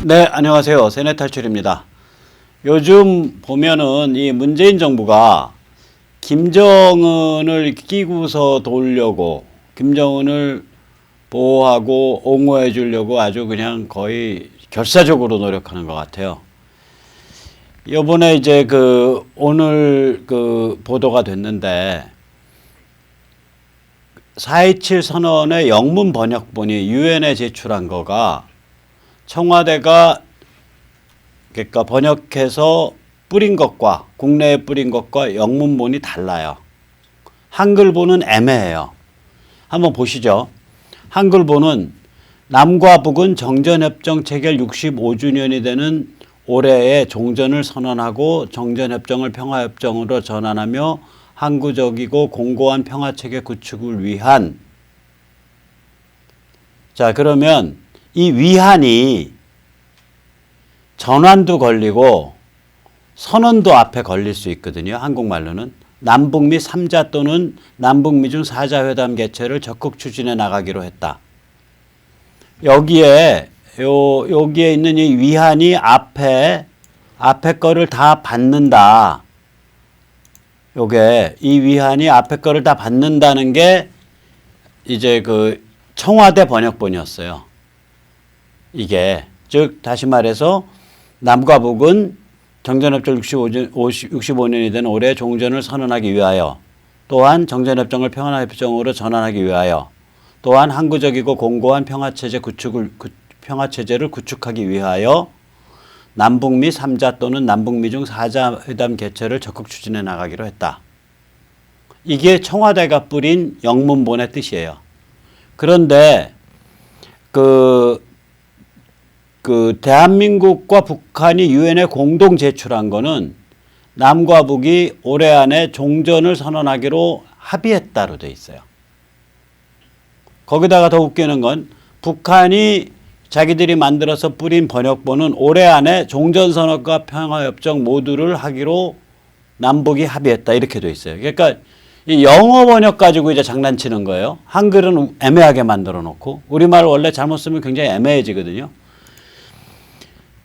네, 안녕하세요. 세뇌탈출입니다. 요즘 보면은 이 문재인 정부가 김정은을 끼고서 돌려고, 김정은을 보호하고 옹호해 주려고 아주 그냥 거의 결사적으로 노력하는 것 같아요. 요번에 이제 오늘 보도가 됐는데 4.27 선언의 영문 번역본이 유엔에 제출한 거가 청와대가 그러니까 번역해서 뿌린 것과 국내에 뿌린 것과 영문본이 달라요. 한글본은 애매해요. 한번 보시죠. 한글본은 남과 북은 정전협정 체결 65주년이 되는 올해에 종전을 선언하고 정전협정을 평화협정으로 전환하며 항구적이고 공고한 평화체계 구축을 위한. 자, 그러면 이 위한이 전환도 걸리고 선언도 앞에 걸릴 수 있거든요. 한국말로는. 남북미 3자 또는 남북미 중 4자 회담 개최를 적극 추진해 나가기로 했다. 여기에 있는 이 위한이 앞에 거를 다 받는다. 이 위한이 앞에 거를 다 받는다는 게 이제 청와대 번역본이었어요. 이게 즉 다시 말해서 남과 북은 정전협정 65년이 된 올해 종전을 선언하기 위하여, 또한 정전협정을 평화협정으로 전환하기 위하여, 또한 항구적이고 공고한 평화체제를 구축하기 위하여 남북미 3자 또는 남북미 중 4자 회담 개최를 적극 추진해 나가기로 했다. 이게 청와대가 뿌린 영문본의 뜻이에요. 그런데 대한민국과 북한이 유엔에 공동 제출한 거는 남과 북이 올해 안에 종전을 선언하기로 합의했다로 돼 있어요. 거기다가 더 웃기는 건 북한이 자기들이 만들어서 뿌린 번역본은 올해 안에 종전선언과 평화협정 모두를 하기로 남북이 합의했다 이렇게 돼 있어요. 그러니까 이 영어 번역 가지고 이제 장난치는 거예요. 한글은 애매하게 만들어 놓고 우리말 원래 잘못 쓰면 굉장히 애매해지거든요.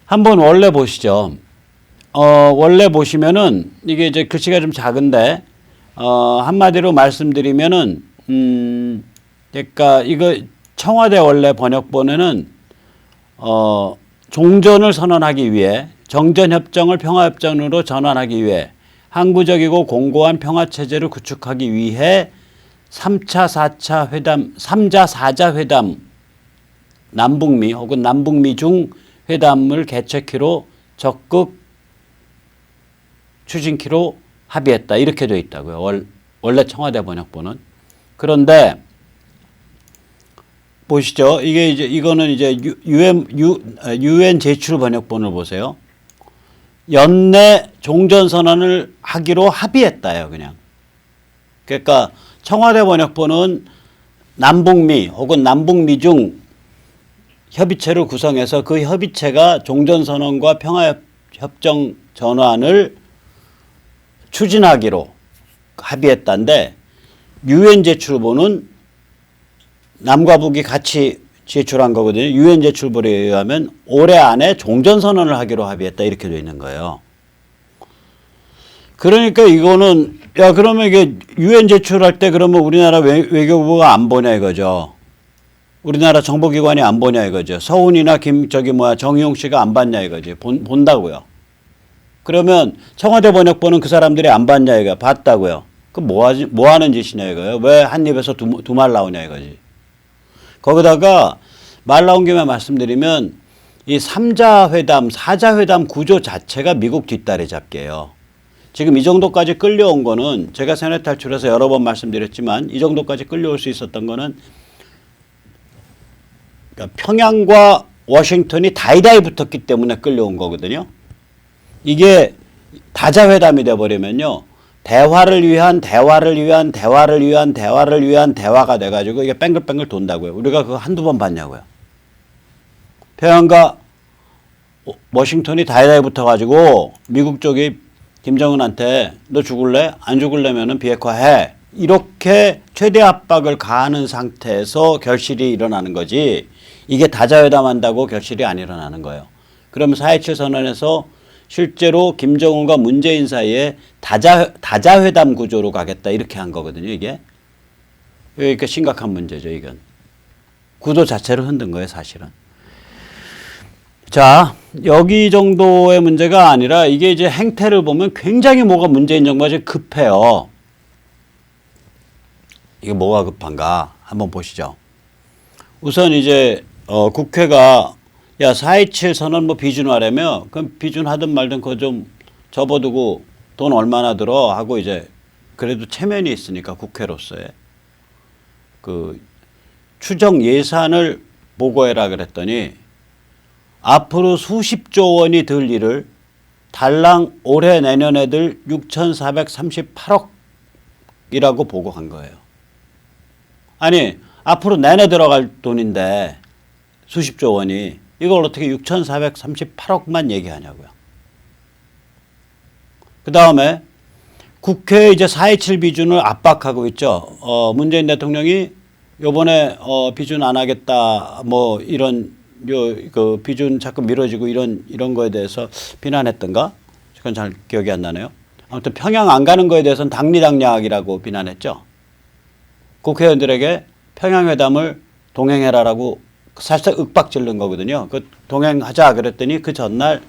한번 원래 보시죠. 원래 보시면은 이게 이제 글씨가 좀 작은데 한마디로 말씀드리면은 그러니까 이거 청와대 원래 번역본에는 종전을 선언하기 위해 정전협정을 평화협정으로 전환하기 위해 항구적이고 공고한 평화체제를 구축하기 위해 3차, 4차 회담, 3자, 4자 회담 남북미 혹은 남북미 중 회담을 개최키로 적극 추진키로 합의했다. 이렇게 되어 있다고요. 원래 청와대 번역본은. 그런데 보시죠. 이거는 이제 유엔 제출 번역본을 보세요. 연내 종전선언을 하기로 합의했다요, 그냥. 그러니까 청와대 번역본은 남북미 혹은 남북미 중 협의체를 구성해서 그 협의체가 종전선언과 평화협정 전환을 추진하기로 합의했다는데 유엔 제출본은 남과 북이 같이 제출한 거거든요. 유엔 제출본에 의하면 올해 안에 종전선언을 하기로 합의했다 이렇게 되어 있는 거예요. 그러니까 이거는 그러면 이게 유엔 제출할 때 그러면 우리나라 외교부가 안 보냐 이거죠. 우리나라 정보기관이 안 보냐 이거죠. 서훈이나 정의용 씨가 안 봤냐 이거지. 본다고요. 그러면 청와대 번역본은 그 사람들이 안 봤냐 이거 봤다고요. 그럼 뭐 하는 짓이냐 이거예요. 왜 한 입에서 두 말 나오냐 이거지. 거기다가 말 나온 김에 말씀드리면 이 3자 회담, 4자 회담 구조 자체가 미국 뒷다리 잡기예요. 지금 이 정도까지 끌려온 거는 제가 세뇌 탈출해서 여러 번 말씀드렸지만 이 정도까지 끌려올 수 있었던 거는 그러니까 평양과 워싱턴이 다이다이 붙었기 때문에 끌려온 거거든요. 이게 다자회담이 돼버리면요. 대화를 위한 대화가 돼가지고 이게 뺑글뺑글 돈다고요. 우리가 그거 한두 번 봤냐고요. 평양과 워싱턴이 다이다이 붙어가지고 미국 쪽이 김정은한테 너 죽을래? 안 죽을래면은 비핵화해. 이렇게 최대 압박을 가하는 상태에서 결실이 일어나는 거지 이게 다자회담한다고 결실이 안 일어나는 거예요. 그러면 4.27 선언에서 실제로 김정은과 문재인 사이에 다자회담 구조로 가겠다 이렇게 한 거거든요. 이게. 그러니까 심각한 문제죠. 이건. 구도 자체를 흔든 거예요. 사실은. 자, 여기 정도의 문제가 아니라 이게 이제 행태를 보면 굉장히 뭐가 문재인 정부가 지금 급해요. 이게 뭐가 급한가 한번 보시죠. 우선 이제 국회가 야 4.27 선언 뭐 비준하려며 그럼 비준하든 말든 그거 좀 접어두고 돈 얼마나 들어 하고 이제 그래도 체면이 있으니까 국회로서의 그 추정 예산을 보고해라 그랬더니 앞으로 수십조 원이 들 일을 달랑 올해 내년에 들 6,438억이라고 보고한 거예요. 아니 앞으로 내내 들어갈 돈인데 수십조 원이 이걸 어떻게 6,438억만 얘기하냐고요. 그 다음에 국회에 이제 4.27 비준을 압박하고 있죠. 문재인 대통령이 요번에 비준 안 하겠다 뭐 이런 그 비준 자꾸 미뤄지고 이런 거에 대해서 비난했던가? 그건 잘 기억이 안 나네요. 아무튼 평양 안 가는 거에 대해서는 당리당략이라고 비난했죠. 국회의원들에게 평양회담을 동행해라라고 살짝 윽박지른 거거든요. 그 동행하자 그랬더니 그 전날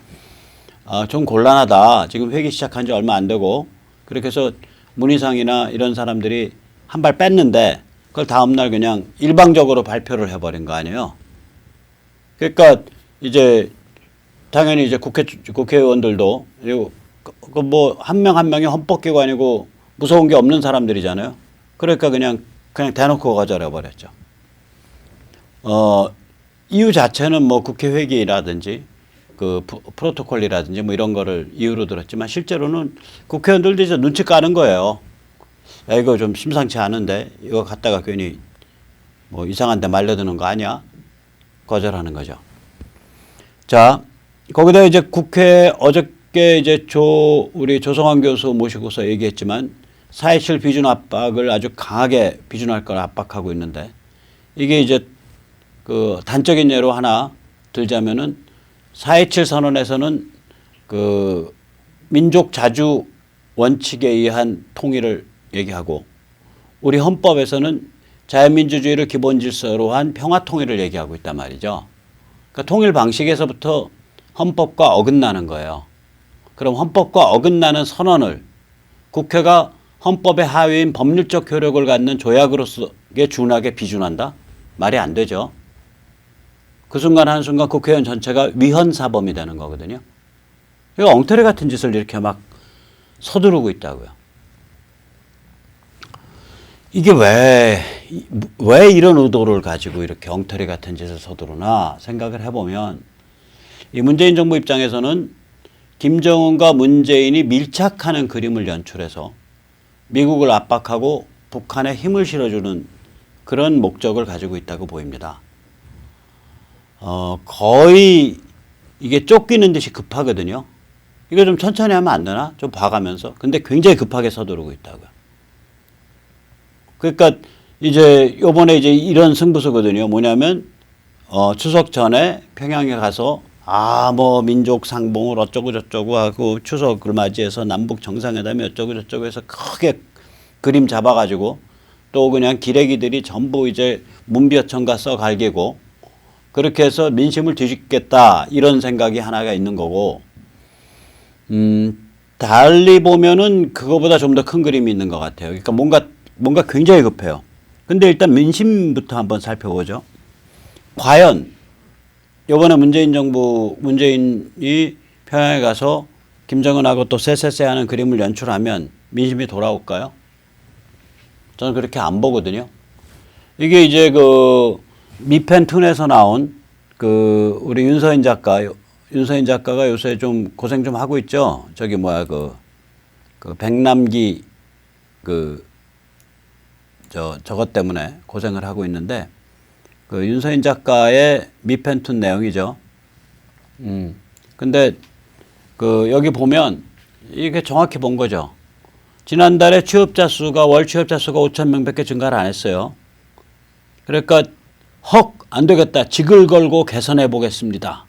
좀 곤란하다. 지금 회기 시작한 지 얼마 안 되고 그렇게 해서 문희상이나 이런 사람들이 한 발 뺐는데 그걸 다음날 그냥 일방적으로 발표를 해버린 거 아니에요. 그러니까 이제 당연히 이제 국회의원들도 뭐 한 명 한 명이 헌법기관이고 무서운 게 없는 사람들이잖아요. 그러니까 그냥 대놓고 거절해버렸죠. 이유 자체는 뭐 국회 회기라든지 그 프로토콜이라든지 뭐 이런 거를 이유로 들었지만 실제로는 국회의원들도 이제 눈치 까는 거예요. 야, 이거 좀 심상치 않은데 이거 갖다가 괜히 뭐 이상한 데 말려드는 거 아니야? 거절하는 거죠. 자, 거기다 이제 국회 어저께 이제 우리 조성환 교수 모시고서 얘기했지만 4.27 비준 압박을 아주 강하게 비준할 걸 압박하고 있는데 이게 이제 그 단적인 예로 하나 들자면은 4.27 선언에서는 그 민족 자주 원칙에 의한 통일을 얘기하고 우리 헌법에서는 자유민주주의를 기본 질서로 한 평화 통일을 얘기하고 있단 말이죠. 그러니까 통일 방식에서부터 헌법과 어긋나는 거예요. 그럼 헌법과 어긋나는 선언을 국회가 헌법의 하위인 법률적 효력을 갖는 조약으로서의 준하게 비준한다? 말이 안 되죠. 그 순간 한순간 국회의원 전체가 위헌사범이 되는 거거든요. 이거 엉터리 같은 짓을 이렇게 막 서두르고 있다고요. 이게 왜 이런 의도를 가지고 이렇게 엉터리 같은 짓을 서두르나 생각을 해보면 이 문재인 정부 입장에서는 김정은과 문재인이 밀착하는 그림을 연출해서 미국을 압박하고 북한에 힘을 실어주는 그런 목적을 가지고 있다고 보입니다. 거의 이게 쫓기는 듯이 급하거든요. 이거 좀 천천히 하면 안 되나? 좀 봐가면서. 근데 굉장히 급하게 서두르고 있다고요. 그러니까 이제 요번에 이제 이런 승부수거든요. 뭐냐면 추석 전에 평양에 가서 뭐 민족 상봉을 어쩌고 저쩌고 하고 추석을 맞이해서 남북 정상회담이 어쩌고 저쩌고 해서 크게 그림 잡아가지고 또 그냥 기레기들이 전부 이제 문비어천가 써갈기고 그렇게 해서 민심을 뒤집겠다 이런 생각이 하나가 있는 거고 달리 보면은 그거보다 좀 더 큰 그림이 있는 것 같아요. 그러니까 뭔가 굉장히 급해요. 근데 일단 민심부터 한번 살펴보죠. 과연 이번에 문재인이 평양에 가서 김정은하고 또 쎄쎄쎄 하는 그림을 연출하면 민심이 돌아올까요? 저는 그렇게 안 보거든요. 이게 이제 그 미펜툰에서 나온 그 우리 윤서인 작가가 요새 좀 고생 좀 하고 있죠. 저기 뭐야 그 백남기 저것 때문에 고생을 하고 있는데 그 윤서인 작가의 미펜툰 내용이죠. 근데 그 여기 보면 이게 정확히 본 거죠. 지난달에 월 취업자 수가 5,000명밖에 증가를 안 했어요. 그러니까 안 되겠다. 직을 걸고 개선해 보겠습니다.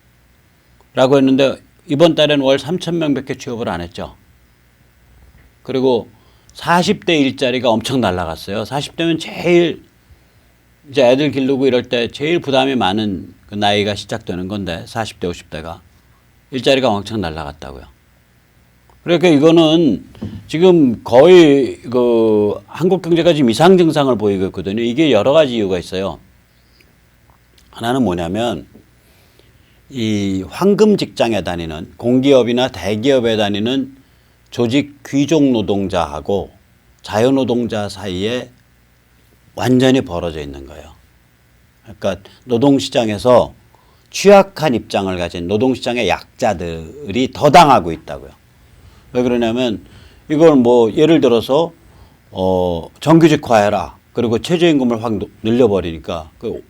했는데 이번 달에는 월 3,000명밖에 취업을 안 했죠. 그리고 40대 일자리가 엄청 날라갔어요. 40대면 제일 이제 애들 기르고 이럴 때 제일 부담이 많은 그 나이가 시작되는 건데 40대, 50대가 일자리가 엄청 날라갔다고요. 그러니까 이거는 지금 거의 그 한국 경제가 지금 이상 증상을 보이고 있거든요. 이게 여러 가지 이유가 있어요. 하나는 뭐냐면 이 황금 직장에 다니는 공기업이나 대기업에 다니는 조직 귀족 노동자하고 자유 노동자 사이에 완전히 벌어져 있는 거예요. 그러니까 노동시장에서 취약한 입장을 가진 노동시장의 약자들이 더 당하고 있다고요. 왜 그러냐면 이걸 뭐 예를 들어서 정규직화해라. 그리고 최저임금을 확 늘려버리니까 그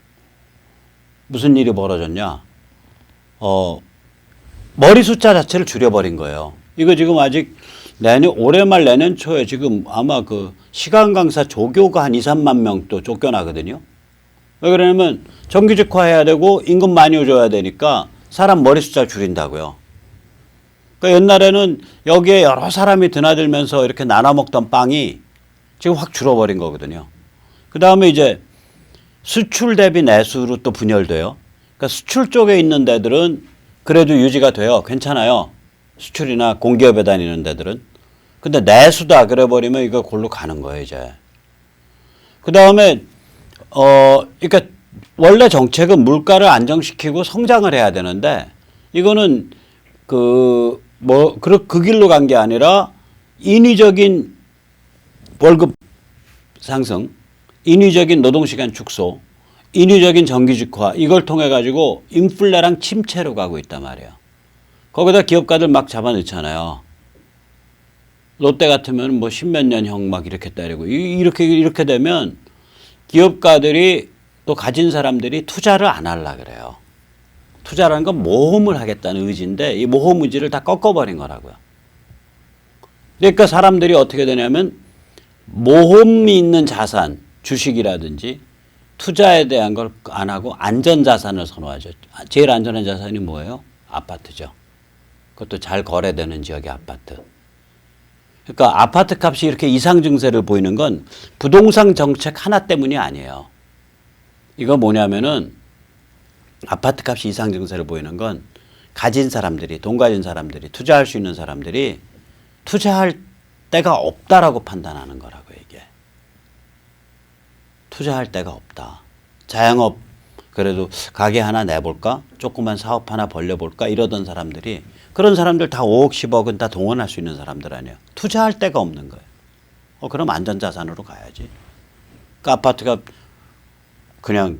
무슨 일이 벌어졌냐. 머리 숫자 자체를 줄여버린 거예요. 이거 지금 아직 올해 말 내년 초에 지금 아마 그 시간 강사 조교가 한 2, 3만 명 또 쫓겨나거든요. 왜 그러냐면 정규직화 해야 되고 임금 많이 줘야 되니까 사람 머리 숫자 줄인다고요. 그러니까 옛날에는 여기에 여러 사람이 드나들면서 이렇게 나눠 먹던 빵이 지금 확 줄어버린 거거든요. 그 다음에 이제 수출 대비 내수로 또 분열돼요. 그러니까 수출 쪽에 있는 데들은 그래도 유지가 돼요. 괜찮아요. 수출이나 공기업에 다니는 데들은. 근데 내수다 그래버리면 이거 골로 가는 거예요, 이제. 그 다음에, 그러니까 원래 정책은 물가를 안정시키고 성장을 해야 되는데 이거는 그 길로 간 게 아니라 인위적인 월급 상승, 인위적인 노동시간 축소, 인위적인 정규직화 이걸 통해 가지고 인플레랑 침체로 가고 있단 말이에요. 거기다 기업가들 막 잡아넣잖아요. 롯데 같으면 뭐 십몇 년형 막 이렇게 때리고 이렇게 되면 기업가들이 또 가진 사람들이 투자를 안 하려고 그래요. 투자라는 건 모험을 하겠다는 의지인데 이 모험 의지를 다 꺾어버린 거라고요. 그러니까 사람들이 어떻게 되냐면 모험이 있는 자산, 주식이라든지 투자에 대한 걸 안 하고 안전자산을 선호하죠. 제일 안전한 자산이 뭐예요? 아파트죠. 그것도 잘 거래되는 지역의 아파트. 그러니까 아파트 값이 이렇게 이상 증세를 보이는 건 부동산 정책 하나 때문이 아니에요. 이거 뭐냐면은 아파트 값이 이상 증세를 보이는 건 가진 사람들이, 돈 가진 사람들이, 투자할 수 있는 사람들이 투자할 데가 없다라고 판단하는 거라고요, 이게. 투자할 데가 없다. 자영업, 그래도 가게 하나 내볼까? 조그만 사업 하나 벌려볼까? 이러던 사람들이 그런 사람들 다 5억, 10억은 다 동원할 수 있는 사람들 아니에요. 투자할 데가 없는 거예요. 그럼 안전자산으로 가야지. 그러니까 아파트가 그냥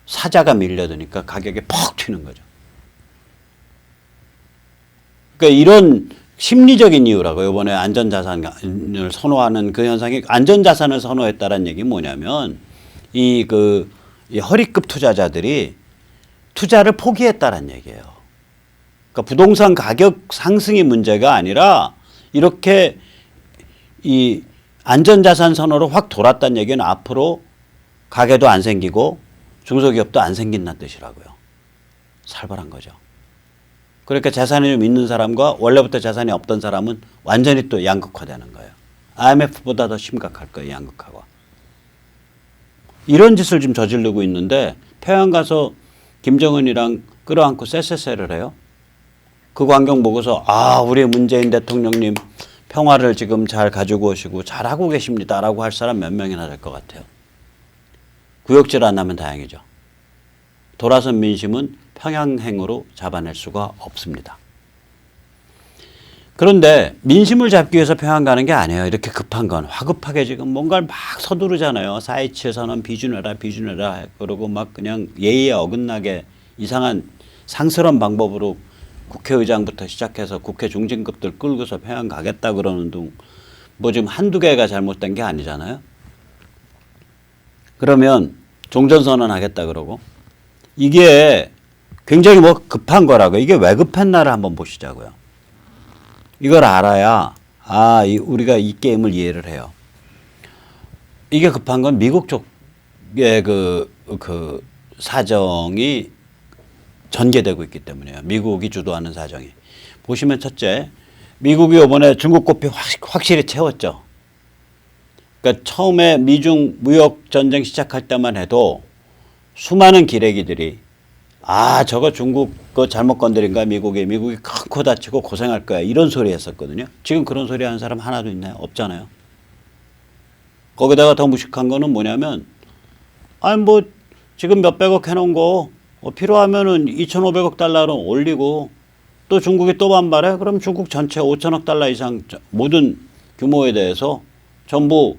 사자가 밀려드니까 가격이 퍽 튀는 거죠. 그러니까 이런 심리적인 이유라고 이번에 안전자산을 선호하는 그 현상이 안전자산을 선호했다는 얘기 뭐냐면 이 허리급 투자자들이 투자를 포기했다는 얘기예요. 그러니까 부동산 가격 상승이 문제가 아니라 이렇게 이 안전자산 선호로 확 돌았다는 얘기는 앞으로 가게도 안 생기고 중소기업도 안 생긴다는 뜻이라고요. 살벌한 거죠. 그러니까 재산이 좀 있는 사람과 원래부터 재산이 없던 사람은 완전히 또 양극화되는 거예요. IMF보다 더 심각할 거예요. 양극화가. 이런 짓을 지금 저지르고 있는데 평양 가서 김정은이랑 끌어안고 쎄쎄쎄를 해요. 그 광경 보고서 우리 문재인 대통령님 평화를 지금 잘 가지고 오시고 잘하고 계십니다라고 할 사람 몇 명이나 될 것 같아요. 구역질 안 나면 다행이죠. 돌아선 민심은 평양행으로 잡아낼 수가 없습니다. 그런데 민심을 잡기 위해서 평양 가는 게 아니에요. 이렇게 급한 건 화급하게 지금 뭔가를 막 서두르잖아요. 4.27 선언 비준해라 그러고 막 그냥 예의에 어긋나게 이상한 상스러운 방법으로 국회의장부터 시작해서 국회 중진급들 끌고서 평양 가겠다 그러는 둥 뭐 지금 한두 개가 잘못된 게 아니잖아요. 그러면 종전선언 하겠다 그러고 이게 굉장히 뭐 급한 거라고. 이게 왜 급했나를 한번 보시자고요. 이걸 알아야 우리가 이 게임을 이해를 해요. 이게 급한 건 미국 쪽의 그 사정이 전개되고 있기 때문이에요. 미국이 주도하는 사정이. 보시면 첫째, 미국이 이번에 중국 고삐 확실히 채웠죠. 그러니까 처음에 미중 무역 전쟁 시작할 때만 해도 수많은 기레기들이 저거 중국 거 잘못 건드린 거야 미국이 큰 코 다치고 고생할 거야 이런 소리 했었거든요. 지금 그런 소리 하는 사람 하나도 있나요? 없잖아요. 거기다가 더 무식한 거는 뭐냐면 뭐 지금 몇백억 해놓은 거 필요하면은 2,500억 달러로 올리고 또 중국이 또 반발해? 그럼 중국 전체 5천억 달러 이상 모든 규모에 대해서 전부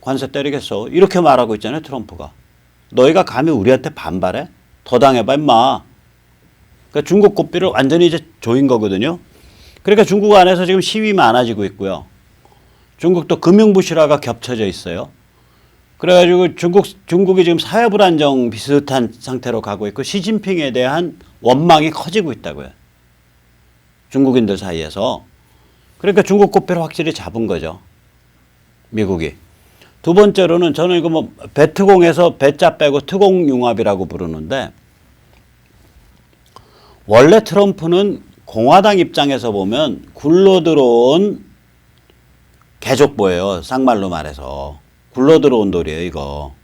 관세 때리겠어. 이렇게 말하고 있잖아요. 트럼프가. 너희가 감히 우리한테 반발해? 더 당해봐 임마. 그러니까 중국 고삐를 완전히 이제 조인 거거든요. 그러니까 중국 안에서 지금 시위 많아지고 있고요. 중국도 금융부실화가 겹쳐져 있어요. 그래가지고 중국이 지금 사회 불안정 비슷한 상태로 가고 있고 시진핑에 대한 원망이 커지고 있다고요. 중국인들 사이에서. 그러니까 중국 고삐를 확실히 잡은 거죠. 미국이. 두 번째로는 저는 이거 뭐 배트공에서 배자 빼고 트공융합이라고 부르는데 원래 트럼프는 공화당 입장에서 보면 굴러 들어온 개족보예요. 쌍말로 말해서. 굴러 들어온 돌이에요, 이거.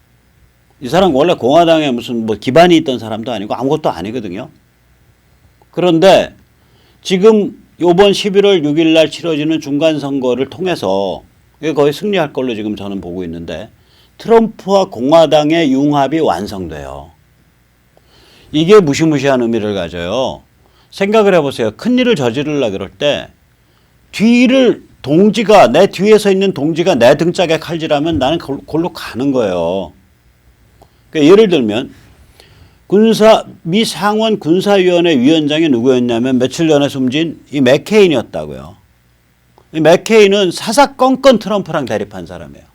이 사람 원래 공화당에 무슨 뭐 기반이 있던 사람도 아니고 아무것도 아니거든요. 그런데 지금 요번 11월 6일 날 치러지는 중간선거를 통해서 이게 거의 승리할 걸로 지금 저는 보고 있는데 트럼프와 공화당의 융합이 완성돼요. 이게 무시무시한 의미를 가져요. 생각을 해보세요. 큰일을 저지르려고 그럴 때 뒤를 내 뒤에서 있는 동지가 내 등짝에 칼질하면 나는 골로 가는 거예요. 그러니까 예를 들면 미 상원 군사위원회 위원장이 누구였냐면 며칠 전에 숨진 이 맥케인이었다고요. 이 맥케인은 사사건건 트럼프랑 대립한 사람이에요.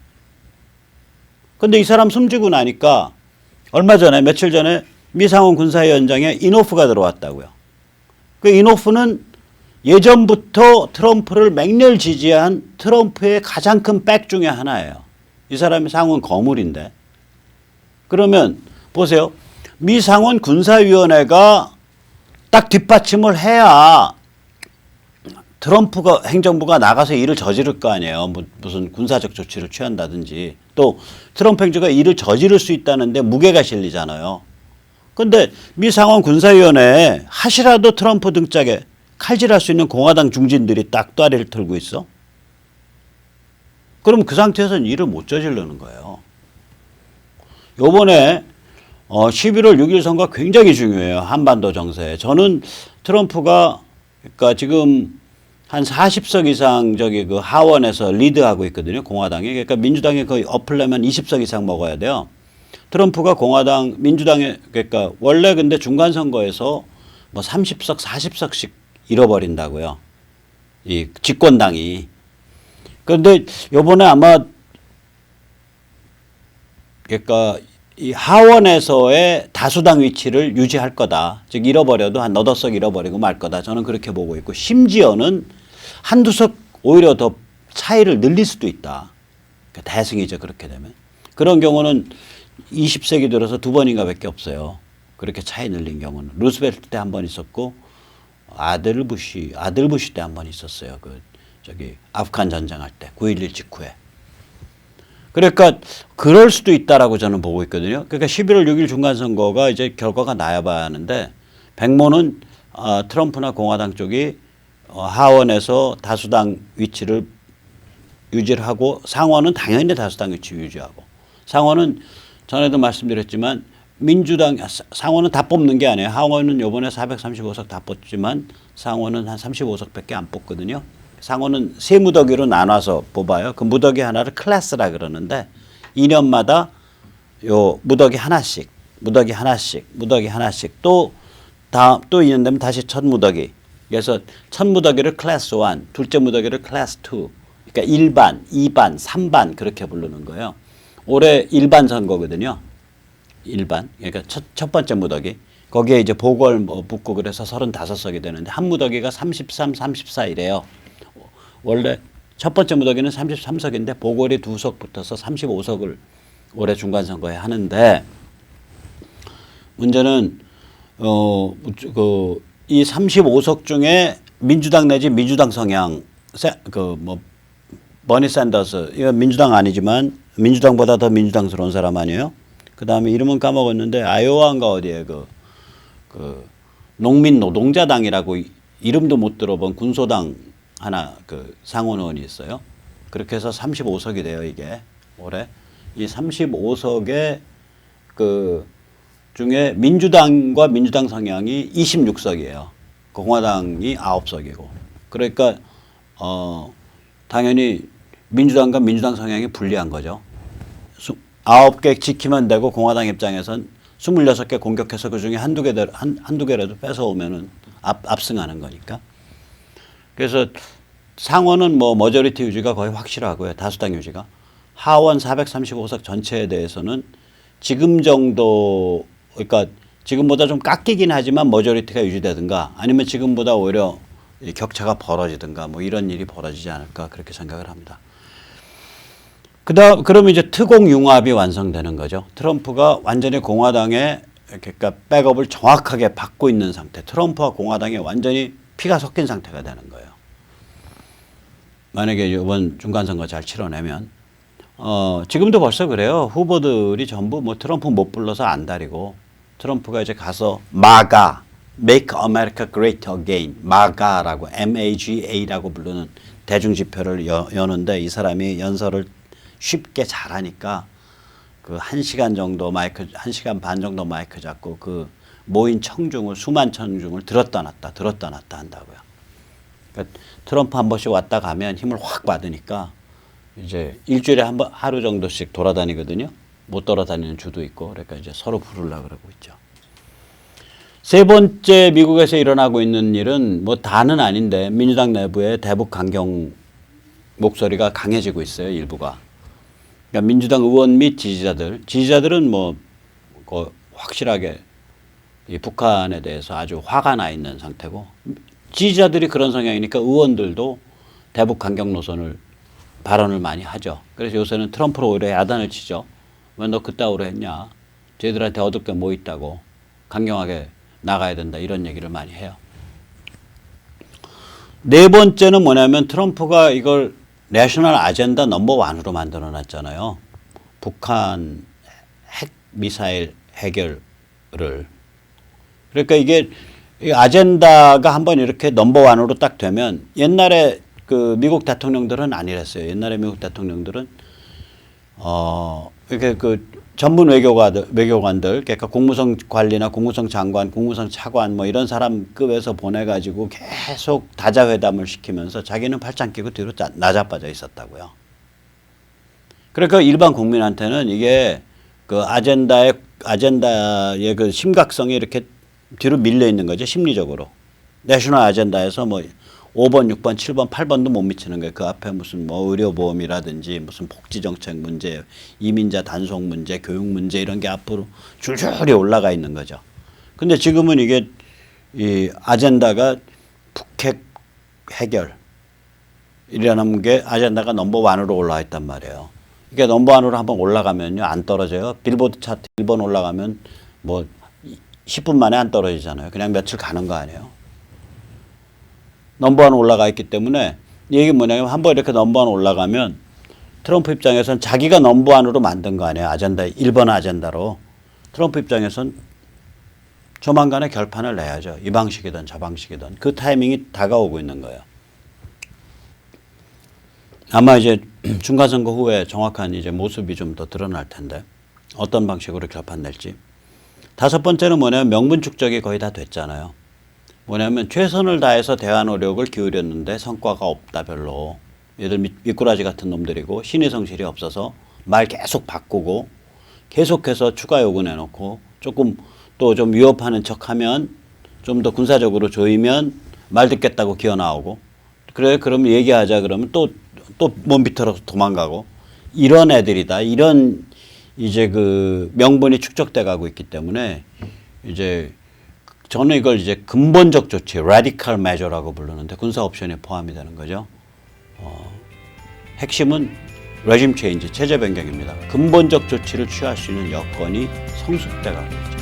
근데 이 사람 숨지고 나니까 며칠 전에 미 상원 군사위원장에 인호프가 들어왔다고요. 그 인호프는 예전부터 트럼프를 맹렬 지지한 트럼프의 가장 큰 백 중에 하나예요. 이 사람이 상원 거물인데. 그러면 보세요. 미 상원 군사위원회가 딱 뒷받침을 해야 트럼프가 행정부가 나가서 일을 저지를 거 아니에요. 무슨 군사적 조치를 취한다든지 또 트럼프 행정부가 일을 저지를 수 있다는데 무게가 실리잖아요. 그런데 미 상원 군사위원회에 하시라도 트럼프 등짝에 칼질할 수 있는 공화당 중진들이 딱 다리를 털고 있어. 그럼 그 상태에서는 일을 못 저지르는 거예요. 요번에 11월 6일 선거 굉장히 중요해요. 한반도 정세에. 저는 트럼프가 그러니까 지금 한 40석 이상 그 하원에서 리드하고 있거든요. 공화당이. 그러니까 민주당이 거의 엎으려면 20석 이상 먹어야 돼요. 트럼프가 민주당에 그러니까 원래 근데 중간 선거에서 뭐 30석, 40석씩 잃어버린다고요. 이 집권당이. 그런데 요번에 아마 그러니까 이 하원에서의 다수당 위치를 유지할 거다. 즉 잃어버려도 한 너댓 석 잃어버리고 말 거다. 저는 그렇게 보고 있고 심지어는 한두 석 오히려 더 차이를 늘릴 수도 있다. 그러니까 대승이죠. 그렇게 되면. 그런 경우는 20세기 들어서 두 번인가 밖에 없어요. 그렇게 차이 늘린 경우는. 루스벨트 때 한 번 있었고 아들 부시 때 한 번 있었어요. 아프간 전쟁할 때 9.11 직후에. 그러니까 그럴 수도 있다라고 저는 보고 있거든요. 그러니까 11월 6일 중간선거가 이제 결과가 나야 봐야 하는데 백모는 트럼프나 공화당 쪽이 하원에서 다수당 위치를 유지를 하고 상원은 당연히 다수당 위치 유지하고 상원은 전에도 말씀드렸지만 상원은 다 뽑는 게 아니에요. 하원은 요번에 435석 다 뽑지만 상원은 한 35석밖에 안 뽑거든요. 상원은 세 무더기로 나눠서 뽑아요. 그 무더기 하나를 클래스라 그러는데 2년마다 요 무더기 하나씩 또 2년 되면 다시 첫 무더기. 그래서 첫 무더기를 클래스 1, 둘째 무더기를 클래스 2. 그러니까 1반, 2반, 3반 그렇게 부르는 거예요. 올해 1반 선거거든요. 1반. 그러니까 첫 번째 무더기. 거기에 이제 보궐 붙고 그래서 35석이 되는데 한 무더기가 33, 34 이래요. 원래 첫 번째 무더기는 33석인데 보궐이 2석 붙어서 35석을 올해 중간선거에 하는데 문제는 이 35석 중에 민주당 내지 민주당 성향, 버니 샌더스, 이건 민주당 아니지만 민주당보다 더 민주당스러운 사람 아니에요? 그 다음에 이름은 까먹었는데 아이오와인가 어디에 농민 노동자당이라고 이름도 못 들어본 군소당 하나 상원 의원이 있어요. 그렇게 해서 35석이 돼요, 이게 올해. 이 35석의 중에 민주당과 민주당 성향이 26석이에요. 공화당이 9석이고. 그러니까 당연히 민주당과 민주당 성향이 불리한 거죠. 9개 지키면 되고 공화당 입장에선 26개 공격해서 그중에 한두 개라도 뺏어오면은 압승하는 거니까. 그래서 상원은 머저리티 유지가 거의 확실하고요. 다수당 유지가. 하원 435석 전체에 대해서는 지금 정도, 그러니까 지금보다 좀 깎이긴 하지만 머저리티가 유지되든가 아니면 지금보다 오히려 격차가 벌어지든가 이런 일이 벌어지지 않을까 그렇게 생각을 합니다. 그러면 이제 특공 융합이 완성되는 거죠. 트럼프가 완전히 공화당의 그러니까 백업을 정확하게 받고 있는 상태. 트럼프와 공화당이 완전히 피가 섞인 상태가 되는 거예요. 만약에 이번 중간선거 잘 치러내면 지금도 벌써 그래요. 후보들이 전부 트럼프 못 불러서 안달이고 트럼프가 이제 가서 MAGA, Make America Great Again, MAGA라고 MAGA라고 부르는 대중집회를 여는데 이 사람이 연설을 쉽게 잘하니까 1시간 정도 1시간 반 정도 마이크 잡고 모인 수만 청중을 들었다 놨다 한다고요. 그러니까 트럼프 한 번씩 왔다 가면 힘을 확 받으니까 이제 일주일에 하루 정도씩 돌아다니거든요. 못 돌아다니는 주도 있고 그러니까 이제 서로 부르려고 그러고 있죠. 세 번째 미국에서 일어나고 있는 일은 다는 아닌데 민주당 내부에 대북 강경 목소리가 강해지고 있어요. 일부가. 그러니까 민주당 의원 및 지지자들은 확실하게 이 북한에 대해서 아주 화가 나 있는 상태고 지지자들이 그런 성향이니까 의원들도 대북 강경 노선을 발언을 많이 하죠. 그래서 요새는 트럼프로 오히려 야단을 치죠. 왜 너 그따위로 했냐. 쟤들한테 얻을 게 뭐 있다고. 강경하게 나가야 된다. 이런 얘기를 많이 해요. 네 번째는 뭐냐면 트럼프가 이걸 내셔널 아젠다 넘버 1으로 만들어 놨잖아요. 북한 핵 미사일 해결을. 그러니까 이게 아젠다가 한번 이렇게 넘버 1으로 딱 되면 옛날에 미국 대통령들은 아니랬어요. 옛날에 미국 대통령들은 이렇게 전문 외교관들, 그러니까 국무성 관리나 국무성 장관, 국무성 차관 이런 사람급에서 보내가지고 계속 다자회담을 시키면서 자기는 팔짱 끼고 뒤로 나자빠져 있었다고요. 그러니까 일반 국민한테는 이게 아젠다의 심각성이 이렇게 뒤로 밀려 있는 거죠. 심리적으로. 내셔널 아젠다에서 5번, 6번, 7번, 8번도 못 미치는 거예요. 그 앞에 무슨 의료보험이라든지 무슨 복지정책 문제, 이민자 단속 문제, 교육 문제 이런 게 앞으로 줄줄이 올라가 있는 거죠. 근데 지금은 이게 이 아젠다가 북핵 해결이라는 게 아젠다가 넘버 1으로 올라와 있단 말이에요. 이게 넘버 1으로 한번 올라가면요. 안 떨어져요. 빌보드 차트 1번 올라가면 10분 만에 안 떨어지잖아요. 그냥 며칠 가는 거 아니에요. 넘버 1 올라가 있기 때문에 이게 뭐냐면 한번 이렇게 넘버 1 올라가면 트럼프 입장에서는 자기가 넘버 1으로 만든 거 아니에요. 아젠다 1번 아젠다로. 트럼프 입장에서는 조만간에 결판을 내야죠. 이 방식이든 저 방식이든. 그 타이밍이 다가오고 있는 거예요. 아마 이제 중간선거 후에 정확한 이제 모습이 좀 더 드러날 텐데 어떤 방식으로 결판 낼지. 다섯 번째는 뭐냐면 명분 축적이 거의 다 됐잖아요. 뭐냐면 최선을 다해서 대화 노력을 기울였는데 성과가 없다 별로. 얘들 미꾸라지 같은 놈들이고 신의 성실이 없어서 말 계속 바꾸고 계속해서 추가 요구 내놓고 조금 또 좀 위협하는 척하면 좀 더 군사적으로 조이면 말 듣겠다고 기어 나오고 그래 그럼 얘기하자 그러면 또 몸 비틀어서 도망가고 이런 애들이다. 이런 이제 명분이 축적돼 가고 있기 때문에 이제 저는 이걸 이제 근본적 조치, radical measure라고 부르는데 군사 옵션에 포함이 되는 거죠. 핵심은 regime change, 체제 변경입니다. 근본적 조치를 취할 수 있는 여건이 성숙돼 가고 있죠.